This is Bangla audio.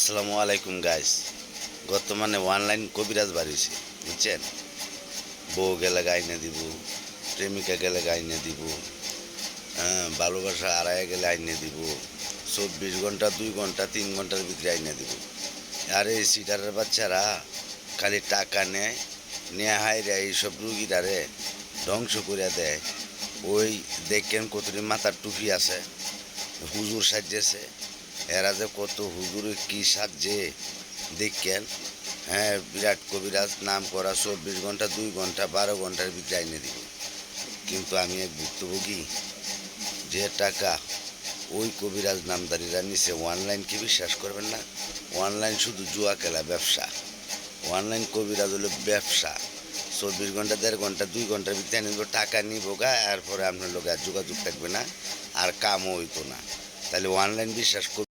আসসালামু আলাইকুম গাইস। বর্তমানে অনলাইন কবিরাজ বাড়িছে, বুঝছেন? বউ গেলে গাইনে দিব, প্রেমিকা গেলে গাইনে দিব, ভালোবাসা আড়াইয়া গেলে আইনে দিব, 24 ঘন্টা 2 ঘন্টা 3 ঘন্টার ভিতরে আইনে দিব। আর এই সিটারের বাচ্চারা খালি টাকা নেয়, নেয়া হাইরে এইসব রুগীরারে ধ্বংস করে দেয়। ওই দেখেন কতটি মাথার টুপি আছে, হুজুর সাজেছে, এরা যে কত হুজুরে কি সাজে দেখেন। হ্যাঁ, বিরাট কবিরাজ নাম করা, 24 ঘন্টা 2 ঘন্টা 12 ঘন্টার ভিতরে আইনে দিব। কিন্তু আমি এক ভুক্তভোগী, যে টাকা ওই কবিরাজ নামদারিরা নিছে, অনলাইনকে বিশ্বাস করবেন না। অনলাইন শুধু জুয়া খেলা, ব্যবসা। অনলাইন কবিরাজ হলো ব্যবসা। 24 ঘন্টা 1.5 ঘন্টা 2 ঘন্টার ভিতরে নিব, টাকা নিব গা, এরপরে আপনার লোক আর যোগাযোগ থাকবে না, আর কামও হইতো না। তাহলে অনলাইন বিশ্বাস করবেন।